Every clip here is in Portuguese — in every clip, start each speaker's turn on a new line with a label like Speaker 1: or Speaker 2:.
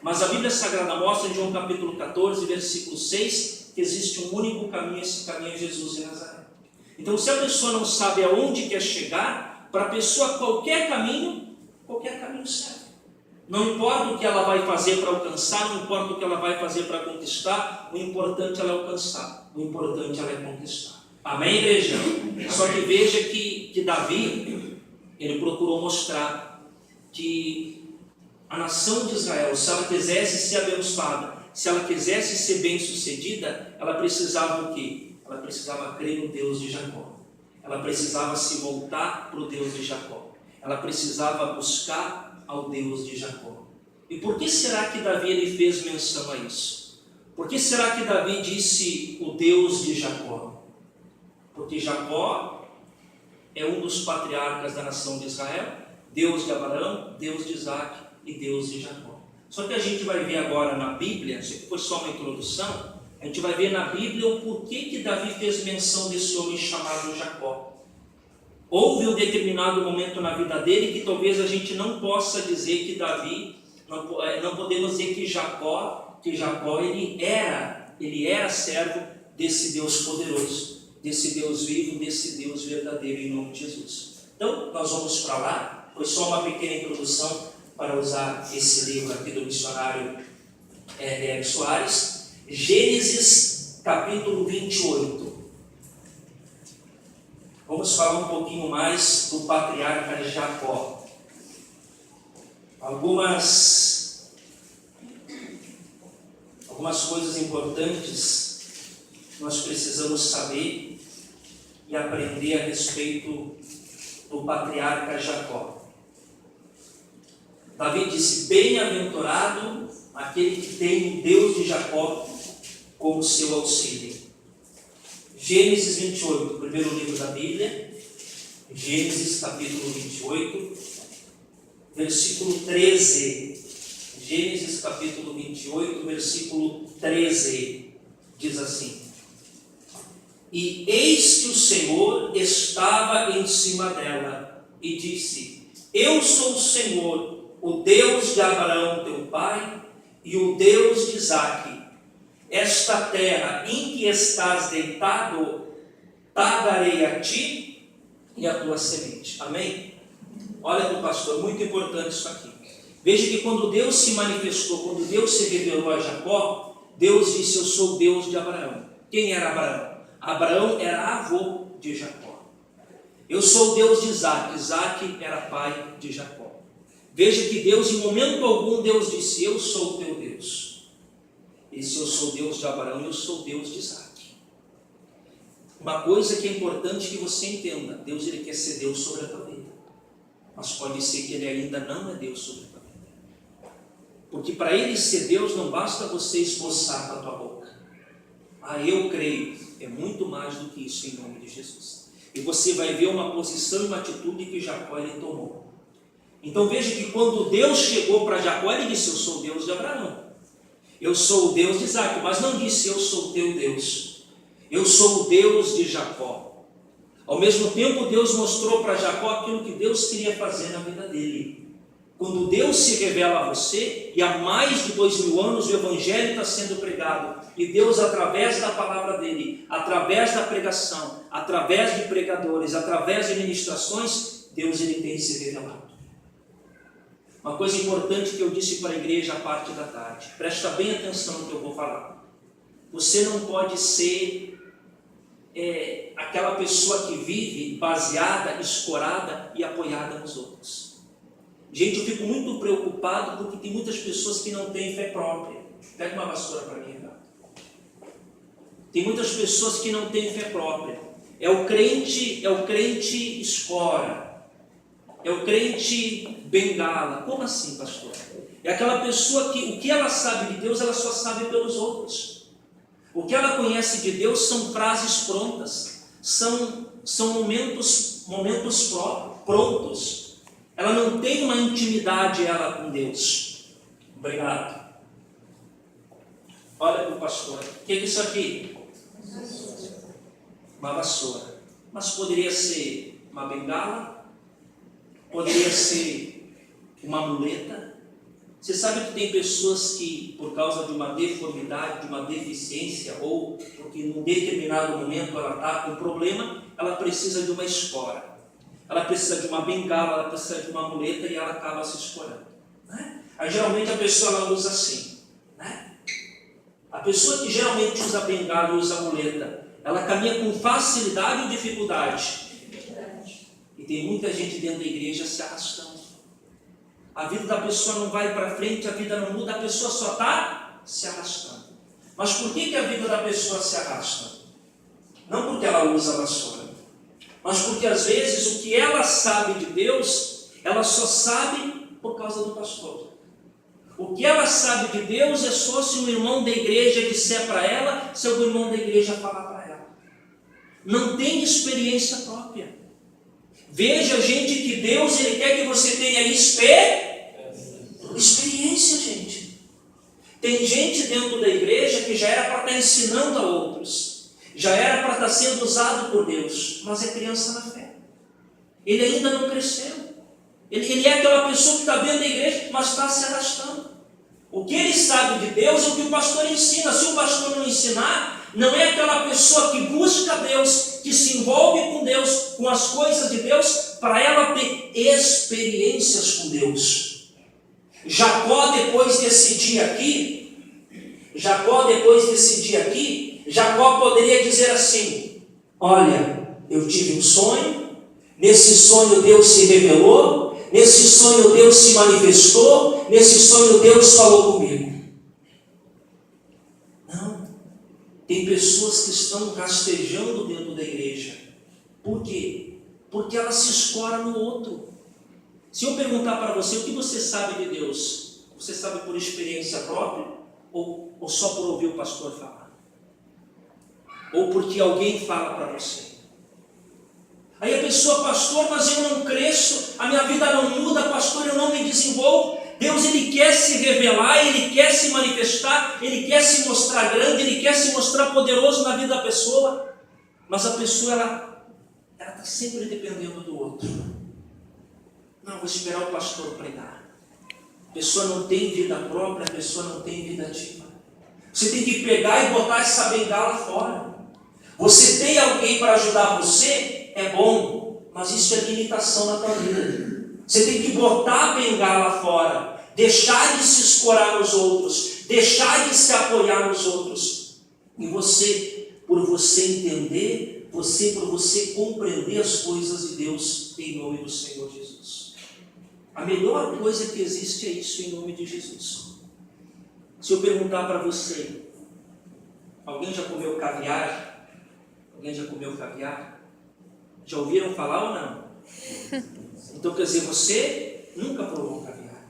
Speaker 1: Mas a Bíblia Sagrada mostra em João capítulo 14, versículo 6, que existe um único caminho, esse caminho é Jesus de Nazaré. Então, se a pessoa não sabe aonde quer chegar, para a pessoa qualquer caminho serve. Não importa o que ela vai fazer para alcançar, não importa o que ela vai fazer para conquistar, o importante ela é alcançar, o importante ela é conquistar. Amém, igreja? Só que veja que Davi, ele procurou mostrar que a nação de Israel, se ela quisesse ser abençoada, se ela quisesse ser bem-sucedida, ela precisava o quê? Ela precisava crer no Deus de Jacó. Ela precisava se voltar para o Deus de Jacó. Ela precisava buscar ao Deus de Jacó. E por que será que Davi ele fez menção a isso? Por que será que Davi disse o Deus de Jacó? Porque Jacó é um dos patriarcas da nação de Israel, Deus de Abraão, Deus de Isaac e Deus de Jacó. Só que a gente vai ver agora na Bíblia, isso aqui foi só uma introdução, a gente vai ver na Bíblia o porquê que Davi fez menção desse homem chamado Jacó. Houve um determinado momento na vida dele que talvez a gente não possa dizer que Davi, não podemos dizer que Jacó ele era servo desse Deus poderoso, desse Deus vivo, desse Deus verdadeiro, em nome de Jesus. Então, nós vamos para lá. Foi só uma pequena introdução para usar esse livro aqui do missionário Eric Soares. Gênesis capítulo 28. Vamos falar um pouquinho mais do patriarca Jacó. Algumas coisas importantes nós precisamos saber e aprender a respeito do patriarca Jacó. Davi disse: bem-aventurado aquele que tem o Deus de Jacó como seu auxílio. Gênesis 28, primeiro livro da Bíblia, Gênesis capítulo 28, versículo 13. Gênesis capítulo 28, versículo 13, diz assim: e eis que o Senhor estava em cima dela, e disse: eu sou o Senhor, o Deus de Abraão teu pai, e o Deus de Isaque. Esta terra em que estás deitado, darei a ti e a tua semente. Amém? Olha para o pastor, muito importante isso aqui. Veja que quando Deus se manifestou, quando Deus se revelou a Jacó, Deus disse: eu sou o Deus de Abraão. Quem era Abraão? Abraão era avô de Jacó. Eu sou o Deus de Isaque. Isaque era pai de Jacó. Veja que Deus, em momento algum, Deus disse: eu sou o teu Deus. E se eu sou Deus de Abraão, eu sou Deus de Isaque. Uma coisa que é importante que você entenda: Deus ele quer ser Deus sobre a tua vida, mas pode ser que ele ainda não é Deus sobre a tua vida, porque para ele ser Deus não basta você esboçar com a tua boca: ah, eu creio. É muito mais do que isso, em nome de Jesus. E você vai ver uma posição e uma atitude que Jacó ele tomou. Então veja que quando Deus chegou para Jacó, ele disse: eu sou o Deus de Abraão, eu sou o Deus de Isaque, mas não disse: eu sou o teu Deus, eu sou o Deus de Jacó. Ao mesmo tempo, Deus mostrou para Jacó aquilo que Deus queria fazer na vida dele. Quando Deus se revela a você, e há mais de 2000 anos o Evangelho está sendo pregado, e Deus, através da palavra dele, através da pregação, através de pregadores, através de ministrações, Deus ele tem se revelado. Uma coisa importante que eu disse para a igreja à parte da tarde, presta bem atenção no que eu vou falar. Você não pode ser aquela pessoa que vive baseada, escorada e apoiada nos outros. Gente, eu fico muito preocupado porque tem muitas pessoas que não têm fé própria. Pega uma vassoura para mim, Renato. Tem muitas pessoas que não têm fé própria. É o crente escora. É o crente bengala. Como assim, pastor? É aquela pessoa que o que ela sabe de Deus, ela só sabe pelos outros. O que ela conhece de Deus são frases prontas, são momentos prontos. Ela não tem uma intimidade com Deus. Obrigado. Olha para o pastor. O que é isso aqui? Uma vassoura. Mas poderia ser uma bengala, poderia ser uma muleta, Você sabe que tem pessoas que, por causa de uma deformidade, de uma deficiência, ou porque em um determinado momento ela está com um problema, ela precisa de uma espora, ela precisa de uma bengala, ela precisa de uma muleta e ela acaba se escorando, né? Aí geralmente a pessoa ela usa assim, né? A pessoa que geralmente usa bengala e usa muleta, ela caminha com facilidade ou dificuldade? E tem muita gente dentro da igreja se arrastando. A vida da pessoa não vai para frente, a vida não muda, a pessoa só está se arrastando. Mas por que a vida da pessoa se arrasta? Não porque ela usa a vassoura, mas porque às vezes o que ela sabe de Deus, ela só sabe por causa do pastor. O que ela sabe de Deus é só se um irmão da igreja disser para ela, se algum irmão da igreja falar para ela. Não tem experiência própria. Veja, gente, que Deus ele quer que você tenha experiência, gente. Tem gente dentro da igreja que já era para estar ensinando a outros, já era para estar sendo usado por Deus, mas é criança na fé. Ele ainda não cresceu. Ele é aquela pessoa que está dentro da igreja, mas está se arrastando. O que ele sabe de Deus é o que o pastor ensina. Se o pastor não ensinar, não é aquela pessoa que busca Deus, que se envolve com Deus, com as coisas de Deus, para ela ter experiências com Deus. Jacó, depois desse dia aqui, Jacó poderia dizer assim: olha, eu tive um sonho, nesse sonho Deus se revelou, nesse sonho Deus se manifestou, nesse sonho Deus falou comigo. Não. Tem pessoas que estão rastejando dentro da igreja. Por quê? Porque ela se escora no outro. Se eu perguntar para você o que você sabe de Deus, você sabe por experiência própria ou só por ouvir o pastor falar? Ou porque alguém fala para você? Aí a pessoa, pastor, mas eu não cresço, a minha vida não muda, pastor, eu não me desenvolvo. Deus, ele quer se revelar, ele quer se manifestar, ele quer se mostrar grande, ele quer se mostrar poderoso na vida da pessoa, mas a pessoa, ela está sempre dependendo do outro. Não, vou esperar o pastor pregar. A pessoa não tem vida própria, a pessoa não tem vida ativa. Você tem que pegar e botar essa bengala fora. Você tem alguém para ajudar você, é bom, mas isso é limitação na tua vida. Você tem que botar a bengala fora, deixar de se escorar nos outros, deixar de se apoiar nos outros. E você, por você entender, por você compreender as coisas de Deus, em nome do Senhor Jesus. A melhor coisa que existe é isso, em nome de Jesus. Se eu perguntar para você, alguém já comeu caviar? Alguém já comeu caviar? Já ouviram falar ou não? Então quer dizer, você nunca provou caviar.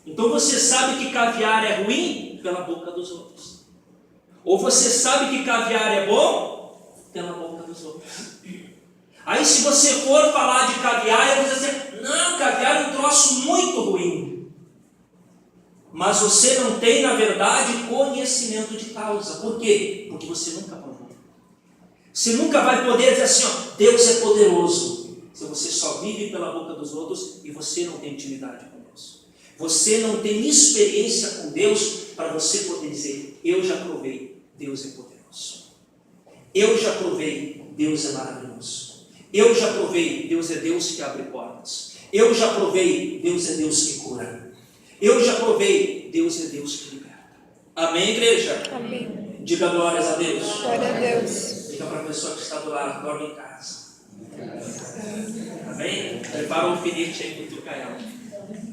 Speaker 1: Então você sabe que caviar é ruim pela boca dos outros. Ou você sabe que caviar é bom pela boca dos outros. Aí se você for falar de caviar, eu vou dizer, não, caviar é um troço muito ruim. Mas você não tem, na verdade, conhecimento de causa. Por quê? Porque você nunca provou. Você nunca vai poder dizer assim, ó, Deus é poderoso, se você só vive pela boca dos outros e você não tem intimidade com Deus. Você não tem experiência com Deus para você poder dizer, eu já provei, Deus é poderoso. Eu já provei, Deus é maravilhoso. Eu já provei, Deus é Deus que abre portas. Eu já provei, Deus é Deus que cura. Eu já provei, Deus é Deus que liberta. Amém, igreja?
Speaker 2: Amém.
Speaker 1: Diga glórias a Deus.
Speaker 2: Glória a Deus.
Speaker 1: Diga para a pessoa que está do lado, dorme em casa. Amém? Prepara um alfinete aí para cutucar ela.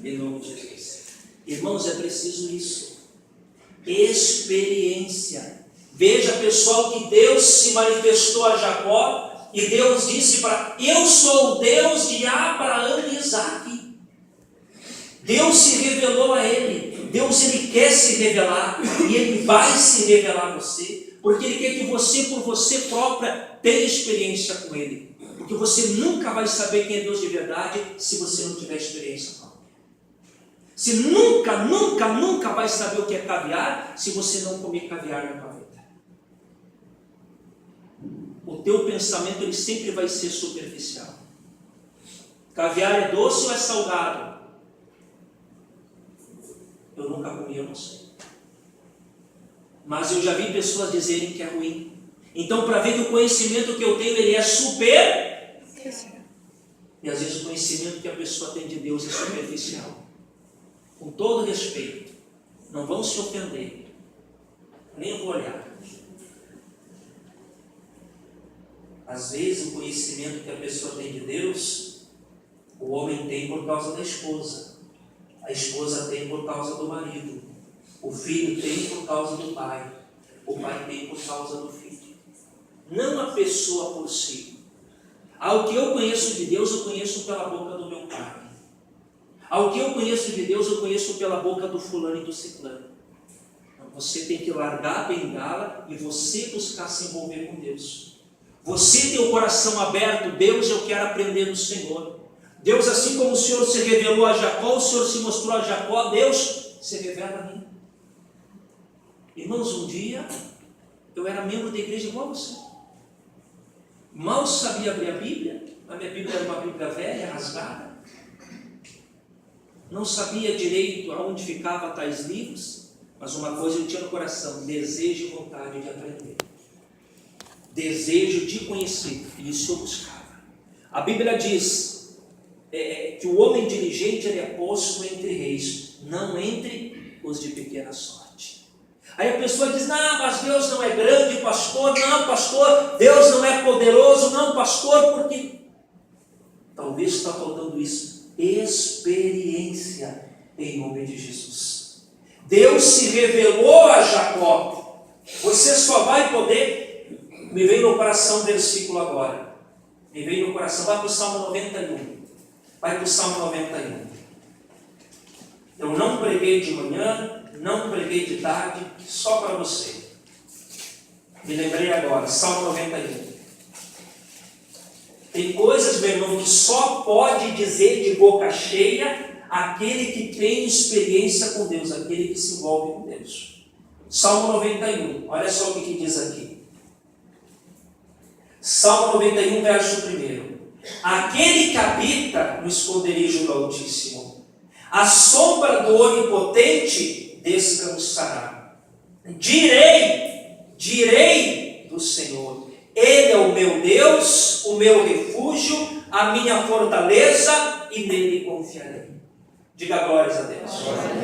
Speaker 1: Em nome de Jesus. Irmãos, é preciso isso. Experiência. Veja, pessoal, que Deus se manifestou a Jacó e Deus disse para eu sou o Deus de Abraão e Isaque. Deus se revelou a ele. Deus, ele quer se revelar e ele vai se revelar a você, porque ele quer que você, por você própria, tenha experiência com ele. Porque você nunca vai saber quem é Deus de verdade se você não tiver experiência própria. Você nunca vai saber o que é caviar se você não comer caviar na tua vida. O teu pensamento, ele sempre vai ser superficial. Caviar é doce ou é salgado? Eu nunca comi, eu não sei. Mas eu já vi pessoas dizerem que é ruim. Então, para ver que o conhecimento que eu tenho, ele é superficial. E às vezes o conhecimento que a pessoa tem de Deus é superficial. Com todo respeito, não vão se ofender, nem vou olhar. Às vezes o conhecimento que a pessoa tem de Deus, o homem tem por causa da esposa, a esposa tem por causa do marido, o filho tem por causa do pai, o pai tem por causa do filho. Não a pessoa por si. Ao que eu conheço de Deus, eu conheço pela boca do meu pai. Ao que eu conheço de Deus, eu conheço pela boca do fulano e do ciclano. Então, você tem que largar a bengala e você buscar se envolver com Deus. Você tem o coração aberto. Deus, eu quero aprender do Senhor. Deus, assim como o Senhor se revelou a Jacó, o Senhor se mostrou a Jacó, Deus se revela a mim. Irmãos, um dia eu era membro da igreja igual a você. Mal sabia abrir a Bíblia. A minha Bíblia era uma Bíblia velha, rasgada. Não sabia direito aonde ficavam tais livros, mas uma coisa eu tinha no coração: desejo e vontade de aprender, desejo de conhecer, e isso eu buscava. A Bíblia diz que o homem diligente ele é posto entre reis, não entre os de pequena sorte. Aí a pessoa diz: não, mas Deus não é grande, pastor. Não, pastor, Deus não é poderoso. Não, pastor, porque talvez está faltando isso. Experiência em nome de Jesus. Deus se revelou a Jacó. Você só vai poder. Me veio no coração o versículo agora. Me veio no coração. Vai para o Salmo 91. Vai para o Salmo 91. Eu não preguei de manhã, não preguei de tarde, só para você. Me lembrei agora, Salmo 91. Tem coisas, meu irmão, que só pode dizer de boca cheia aquele que tem experiência com Deus, aquele que se envolve com Deus. Salmo 91, olha só o que diz aqui. Salmo 91, verso 1. Aquele que habita no esconderijo do Altíssimo, a sombra do Onipotente descansará. Direi do Senhor: Ele é o meu Deus, o meu refúgio, a minha fortaleza, e nele confiarei. Diga glórias a Deus.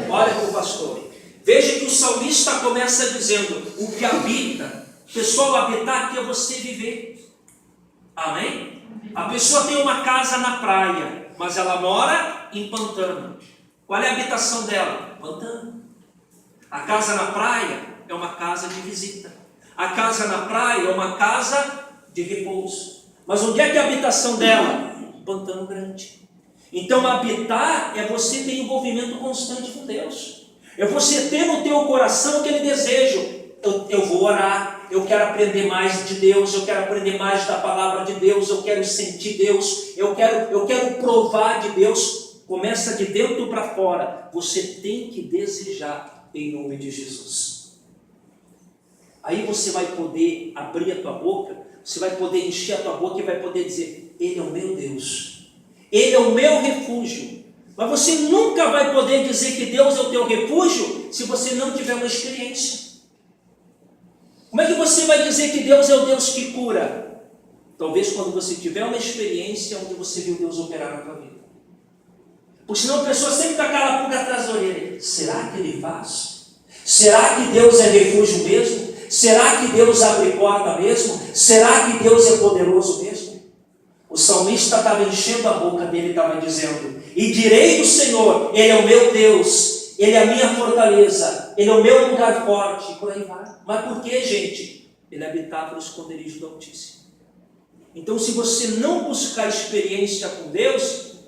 Speaker 1: Olha para o pastor. Veja que o salmista começa dizendo: o que habita. Pessoal, habitar aqui é você viver. Amém? A pessoa tem uma casa na praia, mas ela mora em pantano. Qual é a habitação dela? Pantano. A casa na praia é uma casa de visita. A casa na praia é uma casa de repouso. Mas onde é que é a habitação dela? Um pantano grande. Então habitar é você ter envolvimento constante com Deus. É você ter no teu coração aquele desejo. Eu vou orar, eu quero aprender mais de Deus, eu quero aprender mais da palavra de Deus, eu quero sentir Deus, eu quero provar de Deus. Começa de dentro para fora. Você tem que desejar em nome de Jesus. Aí você vai poder abrir a tua boca, você vai poder encher a tua boca e vai poder dizer: Ele é o meu Deus, Ele é o meu refúgio. Mas você nunca vai poder dizer que Deus é o teu refúgio se você não tiver uma experiência. Como é que você vai dizer que Deus é o Deus que cura? Talvez quando você tiver uma experiência onde você viu Deus operar na tua vida. Porque senão a pessoa sempre está aquela pulga atrás da orelha. Será que Ele faz? Será que Deus é refúgio mesmo? Será que Deus abre porta mesmo? Será que Deus é poderoso mesmo? O salmista estava enchendo a boca dele e estava dizendo: e direi do Senhor, Ele é o meu Deus, Ele é a minha fortaleza, Ele é o meu lugar forte, e por aí vai. Mas por que, gente? Ele habitava no esconderijo do Altíssimo. Então, se você não buscar experiência com Deus,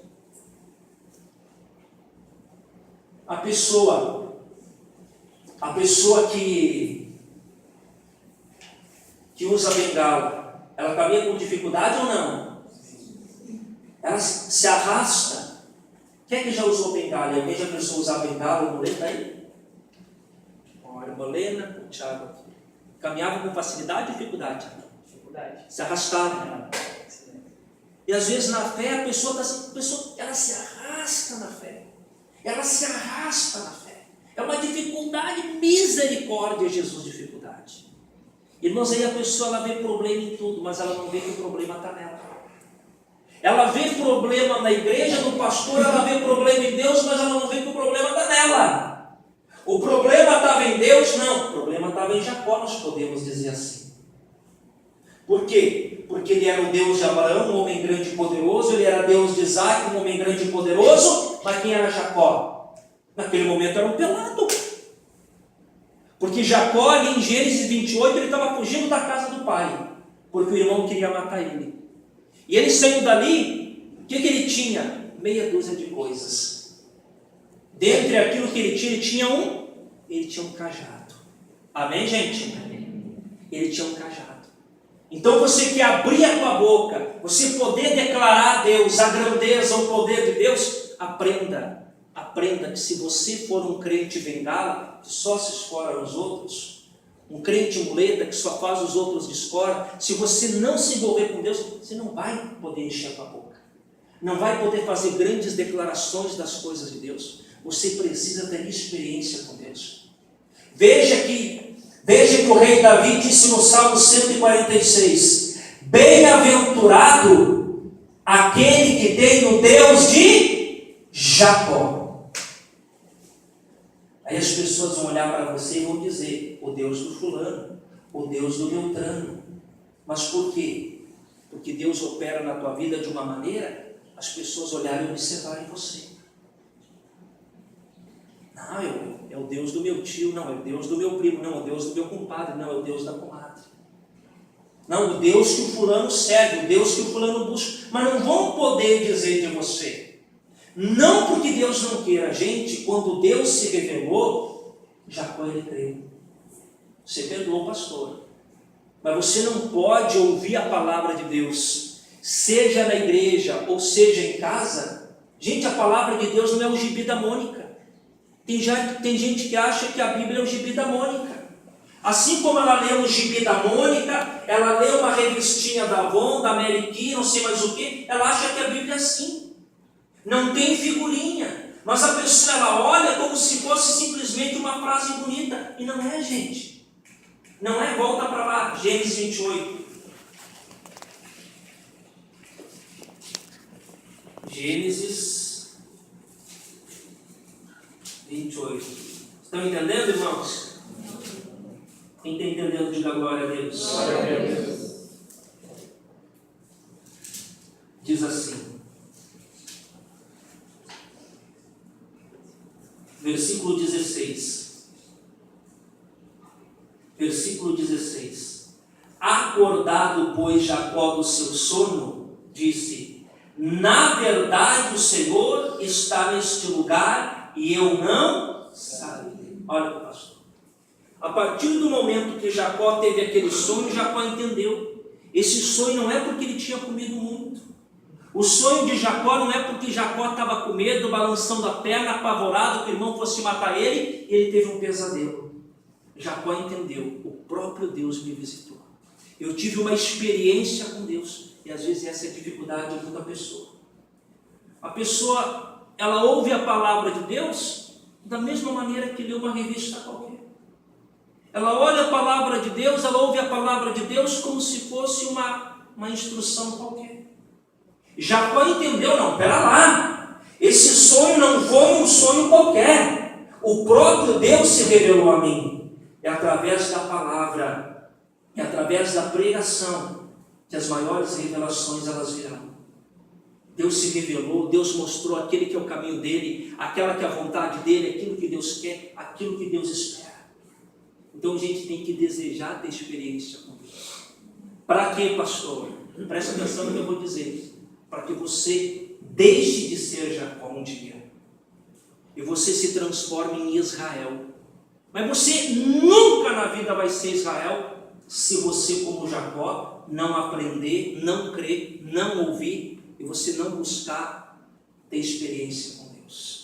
Speaker 1: a pessoa que usa bengala, ela caminha com dificuldade ou não? Ela se arrasta. Quem é que já usou bengala? Alguém já pensou em usar bengala ou muleta aí? Olha, Molena, o Thiago aqui. Caminhava com facilidade ou dificuldade? Dificuldade. Se arrastava. E às vezes na fé a pessoa ela se arrasta na fé. Ela se arrasta na fé. É uma dificuldade, misericórdia, Jesus, dificuldade. Irmãos, aí a pessoa ela vê problema em tudo, mas ela não vê que o problema está nela. Ela vê problema na igreja, no pastor, ela vê problema em Deus, mas ela não vê que o problema está nela. O problema estava em Deus? Não, o problema estava em Jacó, nós podemos dizer assim. Por quê? Porque ele era o Deus de Abraão, um homem grande e poderoso, ele era Deus de Isaac, um homem grande e poderoso, mas quem era Jacó? Naquele momento era um pelado. Porque Jacó, ali em Gênesis 28, ele estava fugindo da casa do pai, porque o irmão queria matar ele. E ele saiu dali, o que ele tinha? Meia dúzia de coisas. Dentre aquilo que ele tinha um cajado. Amém, gente? Ele tinha um cajado. Então você que abrir a tua boca, você poder declarar a Deus, a grandeza, o poder de Deus, aprenda que se você for um crente bengala, que só se escora nos outros, um crente muleta que só faz os outros de escora, se você não se envolver com Deus, você não vai poder encher a tua boca. Não vai poder fazer grandes declarações das coisas de Deus. Você precisa ter experiência com Deus. Veja que o rei Davi disse no Salmo 146, bem-aventurado aquele que tem o Deus de Jacó. Aí as pessoas vão olhar para você e vão dizer, o Deus do fulano, o Deus do Beltrano. Mas por quê? Porque Deus opera na tua vida de uma maneira, as pessoas olharem e observarem você. Não, é o Deus do meu tio, não, é o Deus do meu primo, não, é o Deus do meu compadre, não, é o Deus da comadre. Não, o Deus que o fulano serve, o Deus que o fulano busca, mas não vão poder dizer de você. Não porque Deus não queira, gente, quando Deus se revelou, Jacó ele creu. Você perdoou o pastor, mas você não pode ouvir a palavra de Deus, seja na igreja ou seja em casa. Gente, a palavra de Deus não é o gibi da Mônica. Tem gente que acha que a Bíblia é o gibi da Mônica. Assim como ela lê um gibi da Mônica, ela lê uma revistinha da Avon, da Mary Kay, não sei mais o que, ela acha que a Bíblia é assim. Não tem figurinha, mas a pessoa ela olha como se fosse simplesmente uma frase bonita, e não é, gente. Não é, volta para lá, Gênesis 28. Gênesis 28. Estão entendendo, irmãos? Quem está entendendo, diga glória a Deus. Glória a Deus. Diz assim. Versículo 16. Versículo 16. Acordado, pois, Jacó do seu sono, disse, na verdade o Senhor está neste lugar e eu não sabia. Olha, pastor. A partir do momento que Jacó teve aquele sonho, Jacó entendeu. Esse sonho não é porque ele tinha comido muito. O sonho de Jacó não é porque Jacó estava com medo, balançando a perna, apavorado, que o irmão fosse matar ele, e ele teve um pesadelo. Jacó entendeu, o próprio Deus me visitou. Eu tive uma experiência com Deus, e às vezes essa é a dificuldade de muita pessoa. A pessoa, ela ouve a palavra de Deus da mesma maneira que lê uma revista qualquer. Ela olha a palavra de Deus, ela ouve a palavra de Deus como se fosse uma instrução qualquer. Jacó entendeu, não, pera lá, esse sonho não foi um sonho qualquer, o próprio Deus se revelou a mim, é através da palavra, é através da pregação, que as maiores revelações elas virão. Deus se revelou, Deus mostrou aquele que é o caminho dele, aquela que é a vontade dele, aquilo que Deus quer, aquilo que Deus espera. Então a gente tem que desejar ter experiência com Deus. Para quê, pastor? Presta atenção no que eu vou dizer. Para que você deixe de ser Jacó um dia e você se transforme em Israel. Mas você nunca na vida vai ser Israel se você, como Jacó, não aprender, não crer, não ouvir e você não buscar ter experiência com Deus.